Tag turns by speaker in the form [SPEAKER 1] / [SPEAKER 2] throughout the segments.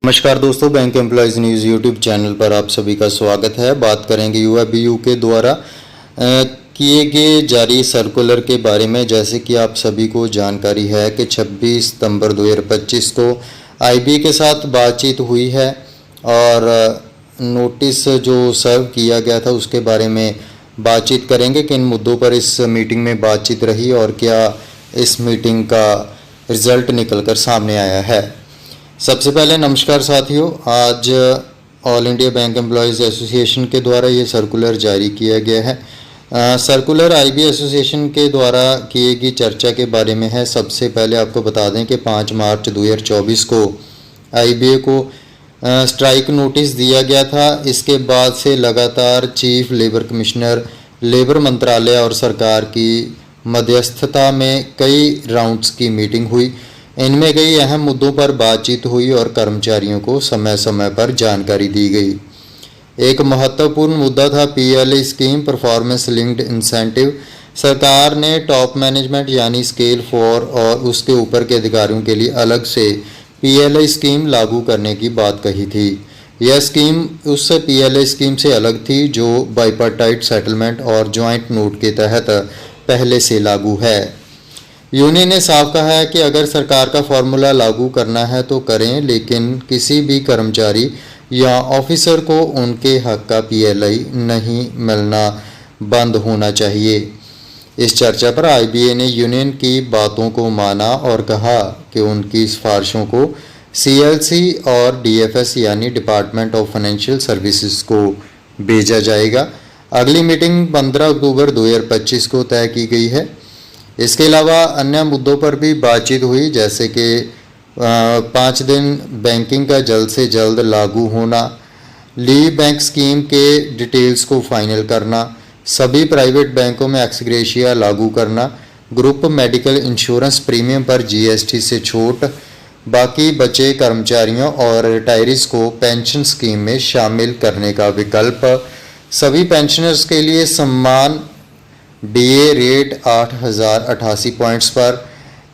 [SPEAKER 1] नमस्कार दोस्तों, bank employees news YouTube channel पर आप सभी का स्वागत है। बात करेंगे यूआईबीयू के द्वारा किए गए जारी सर्कुलर के बारे में। जैसे कि आप सभी को जानकारी है कि 26 सितंबर 2025 को आईबीए के साथ बातचीत हुई है और नोटिस जो सर्व किया गया था उसके बारे में बातचीत करेंगे। किन मुद्दों पर इस मीटिंग में बातचीत रही और क्या इस मीटिंग का रिज़ल्ट निकल कर सामने आया है। सबसे पहले नमस्कार साथियों, आज all India bank employees association के द्वारा ये सर्कुलर जारी किया गया है। सर्कुलर आईबीए एसोसिएशन के द्वारा किए गई चर्चा के बारे में है। सबसे पहले आपको बता दें कि 5 मार्च 2024 को आईबीए को स्ट्राइक नोटिस दिया गया था। इसके बाद से लगातार चीफ लेबर कमिश्नर, लेबर मंत्रालय और सरकार की मध्यस्थता में कई राउंड्स की मीटिंग हुई। इनमें कई अहम मुद्दों पर बातचीत हुई और कर्मचारियों को समय समय पर जानकारी दी गई। एक महत्वपूर्ण मुद्दा था PLI scheme, performance linked incentive. सरकार ने टॉप मैनेजमेंट यानी स्केल 4 और उसके ऊपर के अधिकारियों के लिए अलग से पीएलआई स्कीम लागू करने की बात कही थी। यह स्कीम उस पीएलआई स्कीम से अलग थी जो बाइपार्टाइट सेटलमेंट और जॉइंट नोट के तहत पहले से लागू है। यूनियन ने साफ कहा है कि अगर सरकार का फॉर्मूला लागू करना है तो करें, लेकिन किसी भी कर्मचारी या ऑफिसर को उनके हक का पीएलआई नहीं मिलना बंद होना चाहिए। इस चर्चा पर आईबीए ने यूनियन की बातों को माना और कहा कि उनकी सिफारिशों को सीएलसी और डीएफएस यानी डिपार्टमेंट ऑफ फाइनेंशियल सर्विसेज को भेजा जाएगा। अगली मीटिंग 15 अक्टूबर 2025 को तय की गई है। इसके अलावा अन्य मुद्दों पर भी बातचीत हुई, जैसे कि 5 दिन बैंकिंग का जल्द से जल्द लागू होना, लीव बैंक स्कीम के डिटेल्स को फाइनल करना, सभी प्राइवेट बैंकों में एक्सग्रेशिया लागू करना, ग्रुप मेडिकल इंश्योरेंस प्रीमियम पर जीएसटी से छूट, बाकी बचे कर्मचारियों और रिटायरीज को पेंशन स्कीम में शामिल करने का विकल्प, सभी पेंशनर्स के लिए सम्मान डीए रेट 8088 पॉइंट्स पर,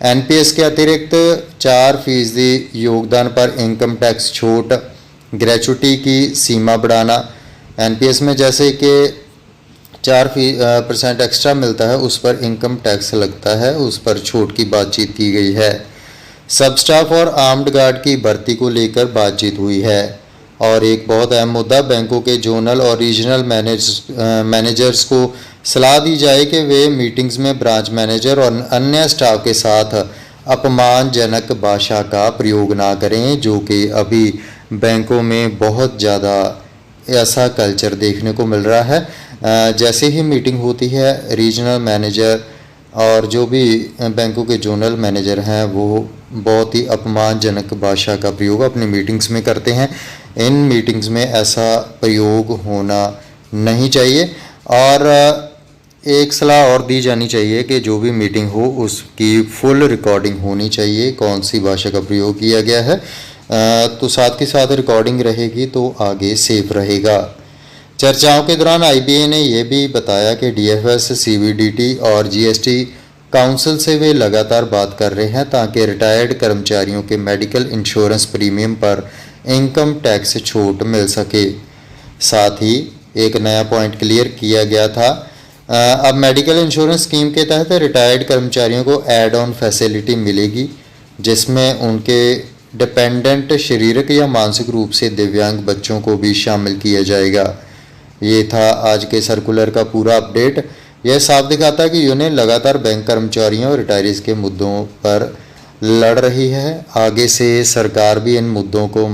[SPEAKER 1] एनपीएस के अतिरिक्त 4% योगदान पर इनकम टैक्स छूट, ग्रेचुटी की सीमा बढ़ाना। एनपीएस में जैसे कि 4% एक्स्ट्रा मिलता है उस पर इनकम टैक्स लगता है, उस पर छूट की बातचीत की गई है। सब स्टाफ और आर्म्ड गार्ड की भर्ती को लेकर बातचीत हुई है। और एक बहुत अहम मुद्दा, बैंकों के जोनल और रीजनल मैनेजर्स को सलाह दी जाए कि वे मीटिंग्स में ब्रांच मैनेजर और अन्य स्टाफ के साथ अपमानजनक भाषा का प्रयोग ना करें, जो कि अभी बैंकों में बहुत ज़्यादा ऐसा कल्चर देखने को मिल रहा है। जैसे ही मीटिंग होती है, रीजनल मैनेजर और जो भी बैंकों के जोनल मैनेजर हैं वो बहुत ही अपमानजनक भाषा का प्रयोग अपनी मीटिंग्स में करते हैं। इन मीटिंग्स में ऐसा प्रयोग होना नहीं चाहिए। और एक सलाह और दी जानी चाहिए कि जो भी मीटिंग हो उसकी फुल रिकॉर्डिंग होनी चाहिए, कौन सी भाषा का प्रयोग किया गया है। तो साथ के साथ रिकॉर्डिंग रहेगी तो आगे सेफ रहेगा। चर्चाओं के दौरान आईबीए ने यह भी बताया कि डीएफएस, सीबीडीटी और जीएसटी काउंसिल से वे लगातार बात कर रहे हैं ताकि रिटायर्ड कर्मचारियों के मेडिकल इंश्योरेंस प्रीमियम पर इनकम टैक्स छूट मिल सके। साथ ही एक नया पॉइंट क्लियर किया गया था। अब मेडिकल इंश्योरेंस स्कीम के तहत रिटायर्ड कर्मचारियों को एड ऑन फैसिलिटी मिलेगी, जिसमें उनके डिपेंडेंट शारीरिक या मानसिक रूप से दिव्यांग बच्चों को भी शामिल किया जाएगा। ये था आज के सर्कुलर का पूरा अपडेट। यह साफ दिखाता है कि यूनियन लगातार बैंक कर्मचारियों और रिटायरीज के मुद्दों पर लड़ रही है। आगे से सरकार भी इन मुद्दों को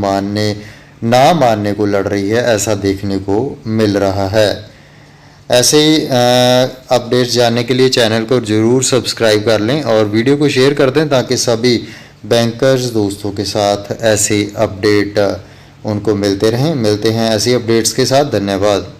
[SPEAKER 1] ना मानने को लड़ रही है, ऐसा देखने को मिल रहा है। ऐसे ही अपडेट्स जानने के लिए चैनल को ज़रूर सब्सक्राइब कर लें और वीडियो को शेयर कर दें ताकि सभी बैंकर्स दोस्तों के साथ ऐसे अपडेट उनको मिलते रहें। मिलते हैं ऐसी अपडेट्स के साथ। धन्यवाद।